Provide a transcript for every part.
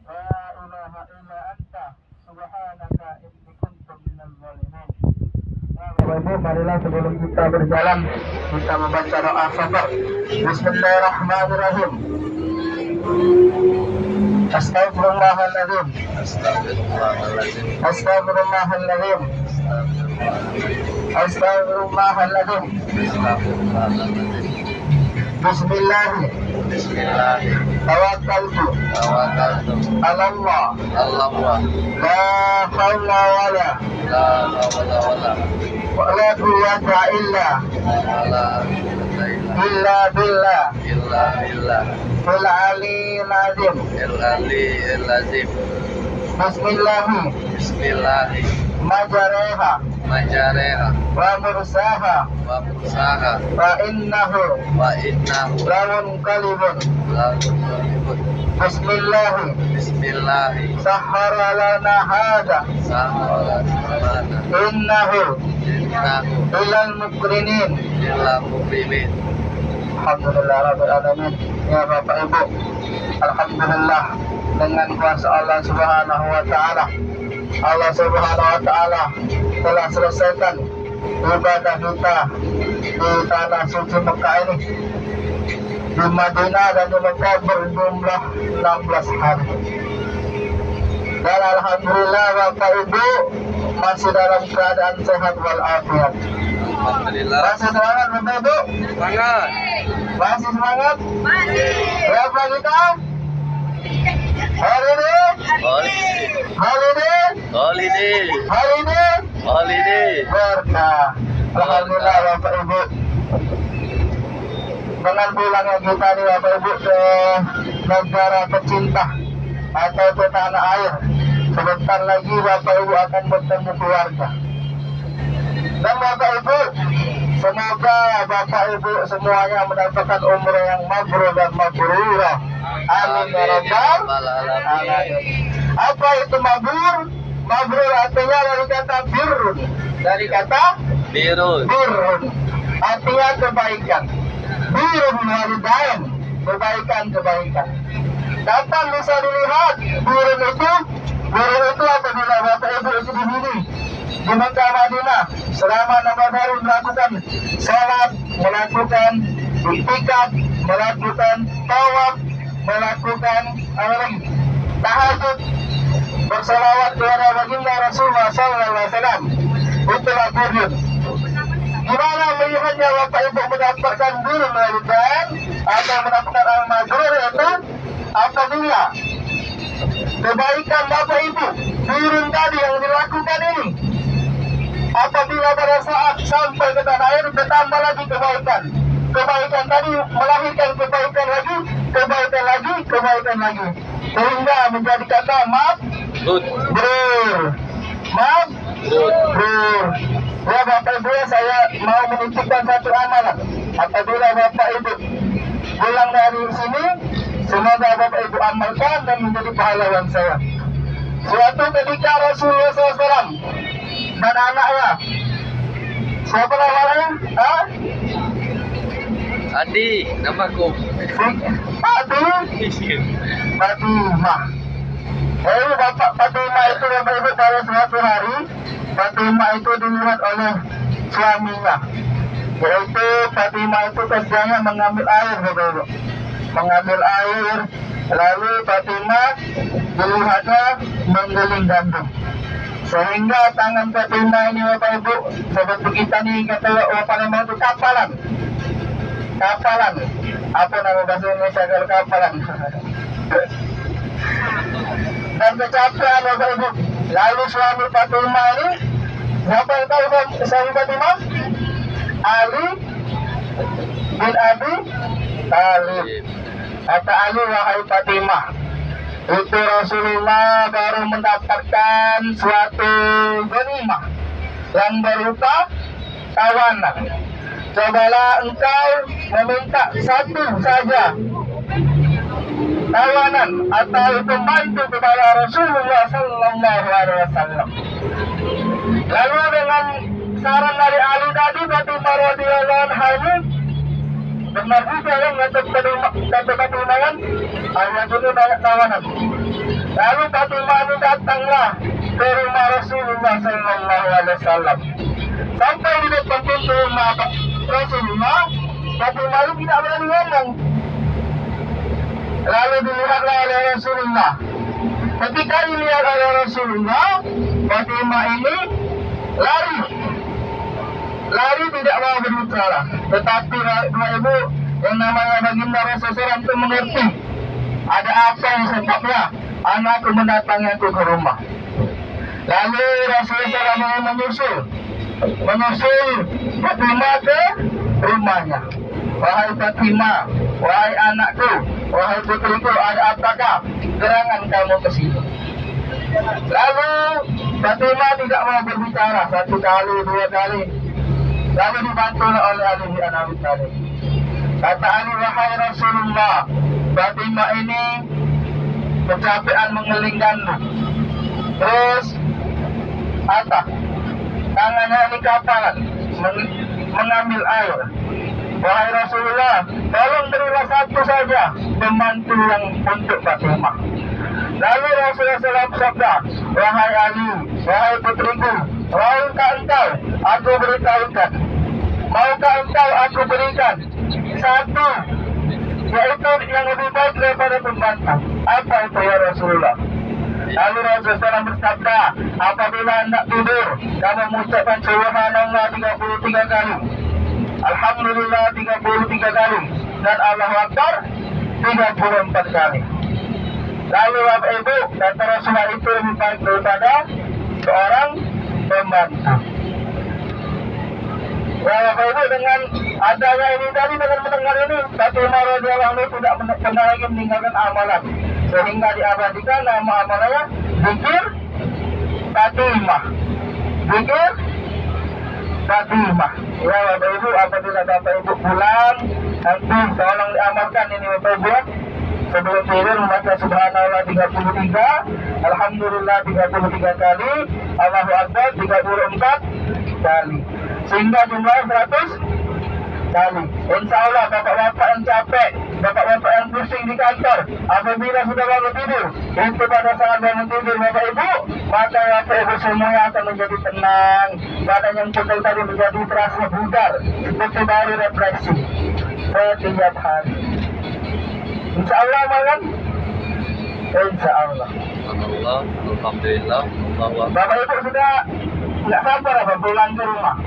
La ilaha illa anta subhanaka inni kuntu minaz zalimin. Bapak Ibu, marilah sebelum kita berjalan kita membaca doa safar. Bismillahirrahmanirrahim. Astaghfirullahaladzim. Astaghfirullahaladzim. Astaghfirullahaladzim. Bismillahi. Tawakkaltu. Allah. La hawla wala quwwata illa billah. Fil aliyyil azim. Bismillahi. Majareha wa mursaha wa innahu lamun kalibun. Bismillahi sahara lana hada innahu ilal mukrinin. Alhamdulillah rabbil alamin. Ya Bapak Ibu, alhamdulillah dengan kuasa Allah Subhanahu wa taala. Allah Subhanahu wa taala telah selesaikan ibadah kita di tanah suci Mekah ini, di Madinah dan di Mekah berjumlah 16 hari. Dan alhamdulillah Bapak Ibu masih dalam keadaan sehat walafiat. Alhamdulillah. Masih semangat Bapak Ibu? Semangat. Masih semangat? Berapa kita? Hari ini? Berkah. Alhamdulillah Bapak Ibu. Dengan pulangnya kita nih Bapak Ibu ke negara pecinta atau ke tanah air, sebentar lagi Bapak Ibu akan bertemu keluarga. Dan Bapak Ibu, semoga Bapak Ibu semuanya mendapatkan umroh yang mabrur dan mabrurah. Amin ya rabbal alamin. Apa itu mabrur? Mabrur artinya dari kata birrun. Dari kata birrun. Artinya kebaikan. Birrun walidain, kebaikan. Datang bisa dilihat birrun itu apabila Bapak Ibu itu dibimbing di Mekah Madinah selama 6 hari melakukan salat, melakukan iktikaf, melakukan tawaf, melakukan tahajud, bersalawat kepada baginda Rasulullah SAW. Itulah birrun. Gimana melihatnya Bapak Ibu mendapatkan birrun walidain atau mendapatkan al-mabrur? Itu apabila kebaikan Bapak Ibu birrun tadi yang dilakukan ini, apabila pada saat sampai ke tanah air bertambah lagi kebaikan tadi melahirkan kebaikan lagi sehingga menjadi kata mabrur. Ya Bapak Ibu, saya mau menitipkan satu amalan. Apabila Bapak Ibu pulang dari sini, semoga Bapak Ibu amalkan dan menjadi pahlawan saya. Suatu ketika Rasulullah SAW dan anaknya, siapa namanya? Adi, namaku. Fatimah. Jadi Bapak Fatimah itu Bapak Ibu pada suatu hari Fatimah itu dilihat oleh suaminya. Yaitu Fatimah itu kerjanya mengambil air Bapak Ibu. Mengambil air. Lalu Fatimah dilihatnya menggiling gandum. Sehingga tangan Fatimah ini Bapak Ibu seperti kita nih kata Bapak Ibu itu kapalan. Apa nama bahasa Indonesia kalau kapalan? Dan kecapean Bapak Ibu. Lalu suami Fatimah ini, siapa yang tahu suami Fatimah? Ali bin Abi Thalib. Kata Ali, wahai Fatimah, itu Rasulullah baru mendapatkan suatu ghanimah yang berupa tawanan. Cobalah engkau meminta satu saja tawanan atau pembantu kepada Rasulullah Sallallahu Alaihi Wasallam. Lalu dengan saran dari Ali tadi, Fatimah radhiyallahu anha benar juga yang kata Fatimah kan, ayah dulu banyak tawanan. Lalu Fatimah ini datanglah ke rumah Rasulullah Sallallahu Alaihi Wasallam. Sampai di depan pintu rumah Rasulullah, Fatimah ini tidak berani ngomong. Lalu dilihatlah oleh Rasulullah. Ketika dilihat oleh Rasulullah, Fatimah ini lari tidak mau berbicara. Tetapi ibu yang namanya baginda Rasulullah itu mengerti ada apa yang sebabnya anakku mendatangi aku ke rumah. Lalu Rasulullah menyusul Fatimah ke rumahnya. Wahai Fatimah, wahai anakku, wahai putriku, ada apakah gerangan kamu ke sini? Lalu Fatimah tidak mau berbicara, satu kali, dua kali. Lalu dibantu oleh Ali bin Abi Thalib. Kata Ali, wahai Rasulullah, Fatimah ini kecapean mengelingkanmu. Terus tangannya ini kapalan mengambil air. Wahai Rasulullah, tolong berilah satu saja pembantu yang untuk Fatimah. Lalu Rasulullah SAW bersabda, wahai Ali, wahai putriku, maukah engkau aku beritahukan? Maukah engkau aku berikan satu, yaitu yang lebih baik daripada pembantu? Apa itu ya Rasulullah? Lalu Rasulullah SAW bersabda, apabila hendak tidur, kamu mengucapkan Subhanallah 33 kali, Alhamdulillah 33 kali, dan Allahu Akbar 34 kali. Lalu Bapak Ibu, kata Rasulullah itu lebih baik daripada seorang pembantu. Ya Bapak Ibu, dengan adanya ini tadi, dengan mendengar ini, Fatimah radhiyallahu anha tidak pernah lagi meninggalkan amalan, sehingga diabadikan nama amalannya Zikir Fatimah. Zikir Fatimah. Ya Bapak Ibu, apabila Bapak Ibu pulang, nanti tolong diamalkan ini Bapak Ibu. Sebelum tidur membaca Subhanallah 33, Alhamdulillah 33 kali, Allahu Akbar 34 kali, sehingga jumlah 100 kali. Insya Allah bapak-bapak yang capek, bapak-bapak yang pusing di kantor, apabila sudah bangun tidur, itu pada saat bangun tidur Bapak Ibu, maka Bapak Ibu semuanya akan menjadi tenang, badan yang pegel tadi menjadi terasa bugar, seperti baru refleksi setiap hari. Insya Allah malam, insya Allah. Alhamdulillah. Bapak Ibu sudah nggak sabar apa pulang ke rumah.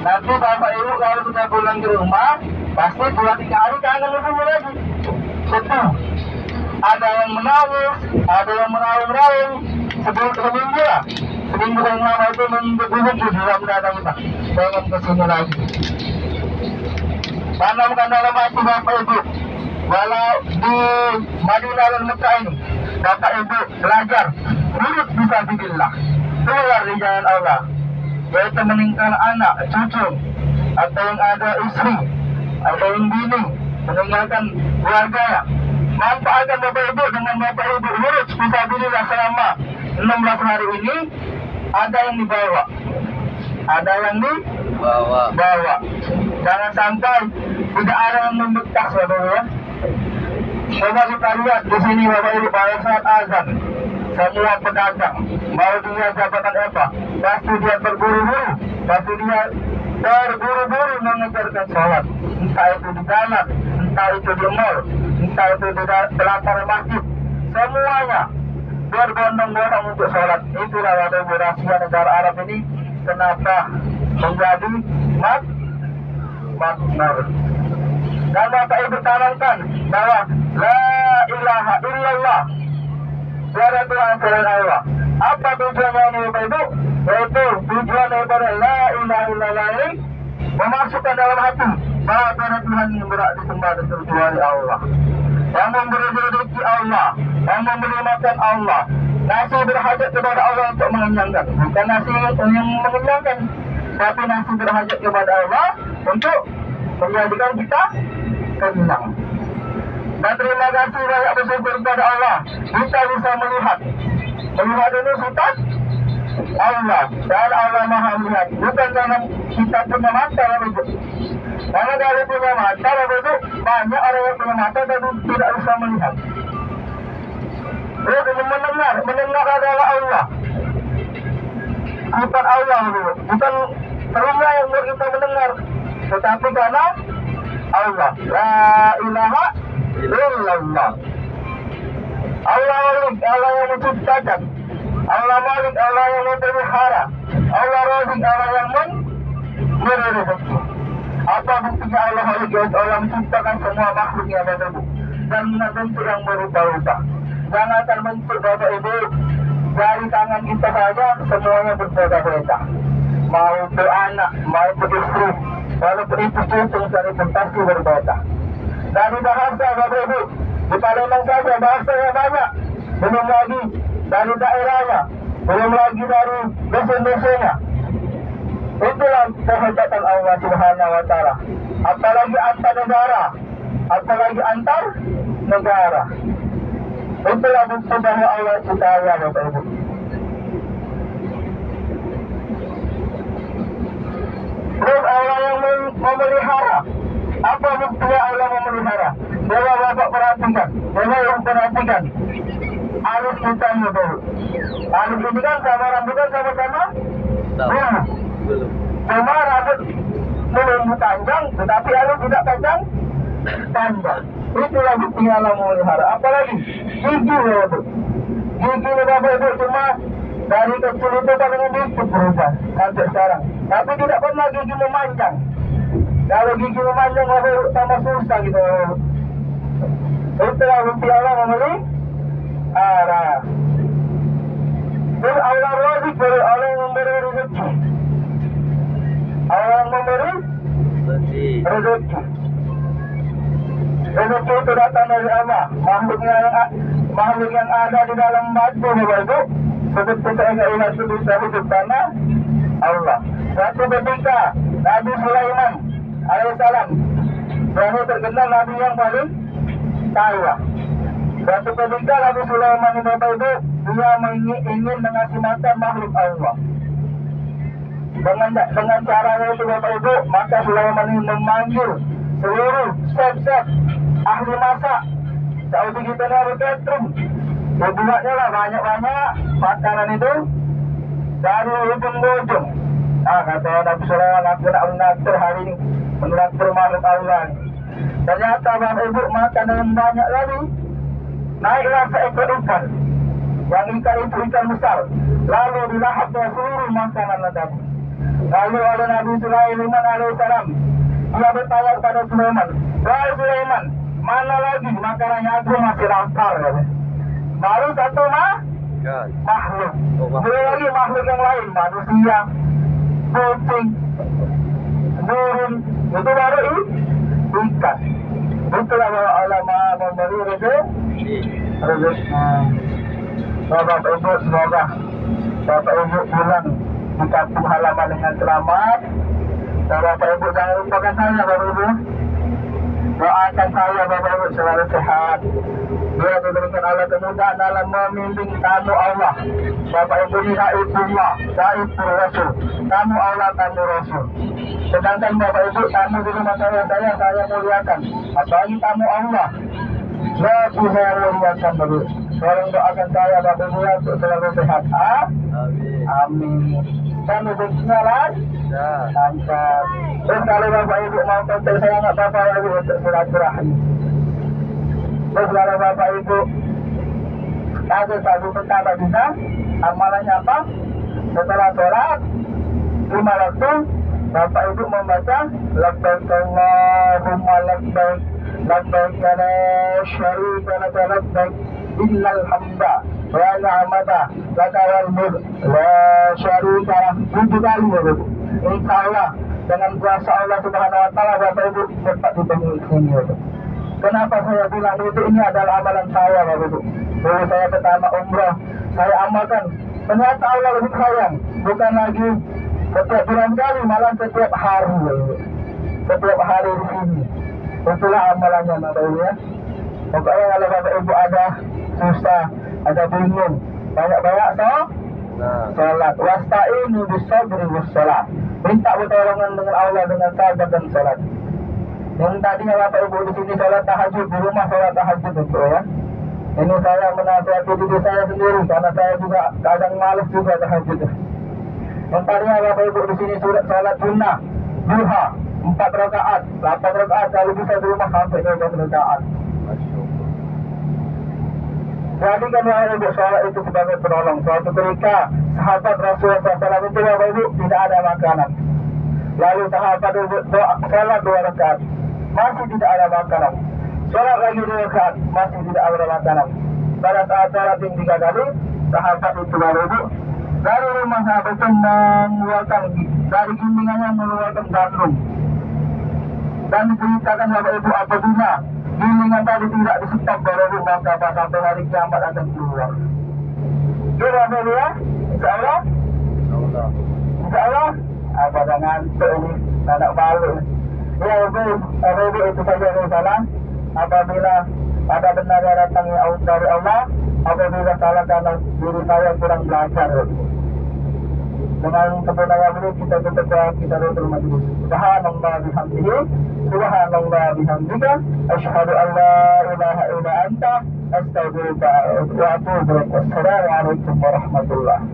Nanti Bapak Ibu kalau sudah pulang ke rumah, pasti 2-3 hari kangen ketemu lagi. Betul. Ada yang menangis, ada yang meraung-raung. Seminggu lah. Seminggu yang lama itu minggu dalam dada kita. Pengen kesini lagi. Tanamkan dalam hati Bapak Ibu, walau di Madinah dan Mekah ini, Bapak Ibu belajar nurut fisabilillah, keluar di jalan Allah, yaitu meninggal anak, cucu, atau yang ada istri, atau yang bini, meninggalkan keluarganya. Manfaatkan Bapak Ibu dengan Bapak Ibu nurut fisabilillah selama 16 hari ini. Ada yang dibawa, ada yang dibawa. Jangan sampai tidak ada yang membekas, Bapak Ibu. Coba kita lihat di sini Bapak Ibu, pada saat azan, semua pedagang, mau dia jabatan apa, pasti dia berburu-buru, mengejarkan sholat. Entah itu di jalan, entah itu di mall, entah itu di pelataran masjid, semuanya berbondong-bondong untuk sholat. Itulah Bapak Ibu rahasia negara Arab ini kenapa menjadi makmur. Dan Bapak Ibu tanamkan bahwa la ilaha illallah, tiada Tuhan selain Allah. Apa tujuannya ini Bapak Ibu? Yaitu tujuan daripada la ilaha illallah ini memasukkan dalam hati bahwa tiada Tuhan yang berhak disembah kecuali Allah. Yang memberi rezeki Allah, yang memberi makan Allah. Nasi berhajat kepada Allah untuk mengenyangkan, bukan nasi yang mengenyangkan, tapi nasi berhajat kepada Allah untuk menjadikan kita kenyang. Dan terima kasih banyak bersyukur kepada Allah, kita bisa melihat ini sifat Allah, dan Allah Maha melihat, bukan karena kita punya mata, Karena dari punya mata, Bapak Ibu, banyak orang yang punya mata tapi tidak bisa melihat. Mendengar adalah Allah. Bukan Allah, Bapak. Bukan telinga yang buat kita mendengar, tetapi karena Allah. La ilaha illallah. Allah Malik, Allah yang menciptakan. Allah Malik, Allah yang memelihara. Allah Razik, Allah yang memberi rezeki. Apa buktinya Allah Malik? Allah menciptakan semua makhluk yang ada dan dengan bentuk yang berubah-ubah. Jangan bentuk Bapak Ibu dari tangan kita saja semuanya berbeda-beda. Mau itu anak, mau itu istri, walaupun itu cucu sekalipun pasti berbeda. Dari bahasa Bapak Ibu, di Palembang saja bahasanya banyak, belum lagi dari daerahnya, belum lagi dari dosen-dosennya. Itulah kehebatan Allah Subhanahu wa Ta'ala. Apalagi antar negara, apalagi antar negara. Itulah bukti bahwa Allah itu kaya, Bapak Ibu. Terus Allah yang memelihara. Apa buktinya Allah memelihara? Coba Bapak perhatikan, coba yang perhatikan. Alif kita ini, Bapak. Alif ini kan sama rambutnya sama-sama? Belum. Cuma rambut belum panjang, tetapi alif tidak panjang. Itulah buktinya Allah memelihara. Apalagi gigi, Bapak. Gigi Bapak Ibu cuma dari kecil itu paling dikit berubah sampai sekarang. Tapi tidak pernah gigi memanjang. Kalau gigi memanjang Bapak Ibu sama susah gitu. Itulah bukti Allah memelihara. Terus Allah Razik, Allah yang memberi rezeki. Allah yang memberi rezeki. Rezeki itu datang dari Allah. Makhluk yang ada di dalam batu, Bapak Ibu, seperti saya ingat bisa hidup karena Allah. Suatu ketika Nabi Sulaiman alaihissalam, yang terkenal Nabi yang paling kaya. Suatu ketika Nabi Sulaiman ini, Bapak Ibu, dia ingin mengasih makan makhluk Allah. Dengan caranya itu, Bapak Ibu, maka Sulaiman ini memanggil seluruh chef ahli masak Saudi kita dari catering. Dibuatnya lah banyak-banyak makanan itu dari ujung ke ujung. Kata Nabi Sulaiman, aku nak menaktir hari ini, menaktir makhluk Allah. Ternyata Bapak Ibu makan dengan banyak lagi. Naiklah seekor ikan. Yang ikan itu ikan besar. Lalu dilahapnya seluruh makanan tadi. Lalu oleh Nabi Sulaiman alaihissalam, dia bertanya kepada Sulaiman, wahai Sulaiman, mana lagi makanannya? Aku masih lapar. Baru satu makhluk. Belum lagi makhluk yang lain, manusia, kucing, burung, itu baru ikan. Itulah bahwa Allah Maha memberi rezeki. Bapak Ibu, semoga Bapak Ibu pulang di kampung halaman dengan selamat. Dan Bapak Ibu jangan lupakan saya, Bapak Ibu. Doakan saya, Bapak Ibu, selalu sehat. Biar diberikan Allah kemudahan dalam membimbing tamu Allah. Bapak Ibu ini Haifullah, Haiful Rasul. Tamu Allah, tamu Rasul. Sedangkan Bapak Ibu tamu di rumah saya muliakan. Apalagi tamu Allah. Lebih saya muliakan, Bapak Ibu. Tolong doakan saya, Bapak Ibu, untuk selalu sehat. Amin. Dan rezekinya lancar. Terus kalau Bapak Ibu mau kontak saya, nggak apa-apa lagi untuk silaturahmi. Terus kalau Bapak Ibu satu pertama bisa, amalannya apa? Setelah sholat 5 waktu, Bapak Ibu membaca labbaik Allahumma labbaik, labbaik la syarika laka labbaik, innal hamda wa ni'mata laka wal mulk la syarika lah. 7 kali, Bapak Ibu. Insyaallah dengan kuasa Allah Subhanahu wa Ta'ala Bapak Ibu cepat dipenuhi ini. Kenapa saya bilang itu? Ini adalah amalan saya, Bapak Ibu. Dulu saya pertama umrah, saya amalkan. Ternyata Allah lebih sayang. Bukan lagi setiap bulan kali, malah setiap hari, Bapak Ibu. Setiap hari di sini. Itulah amalannya, Bapak Ibu ya. Pokoknya kalau Bapak Ibu ada susah, ada bingung, banyak-banyak sholat. Wasta'inu bis sabri was salat. Minta pertolongan dengan Allah dengan sabar dan salat. Yang tadinya Bapak Ibu di sini sholat tahajud, di rumah sholat tahajud itu ya. Ini saya menasihati diri saya sendiri karena saya juga kadang malas juga tahajud. Yang tadinya Bapak Ibu di sini sholat sunnah, duha, 4 rakaat, 8 rakaat, kalau bisa di rumah sampai 12 rakaat. Jadi kan Bapak Ibu sholat itu sebagai penolong. Suatu ketika sahabat Rasulullah SAW itu Bapak Ibu tidak ada makanan. Lalu sahabat itu sholat 2 rakaat, masih tidak ada makanan. Sholat lagi 2 rakaat, masih tidak ada makanan. Pada saat sholat yang 3 kali, sahabat itu Bapak Ibu dari rumah sahabat itu mengeluarkan dari gimbingannya mengeluarkan gandum. Dan diceritakan Bapak Ibu apabila gimbingan tadi tidak disetop Bapak Ibu, maka sampai hari kiamat akan keluar. Oke Bapak Ibu ya, insya Allah. Insya Allah. Apa dengan ini anak malu. Ya Bapak Ibu itu saja salam. Apabila ada benar yang datangnya dari Allah, apabila salah karena diri saya kurang belajar. Dengan kebenaran ini kita berdoa, kita tutup majelis. Subhanallah bihamdihi, subhanallah bihamdika, asyhadu an la ilaha illa anta, astaghfiruka wa atubu ilaik. Wassalamualaikum warahmatullahi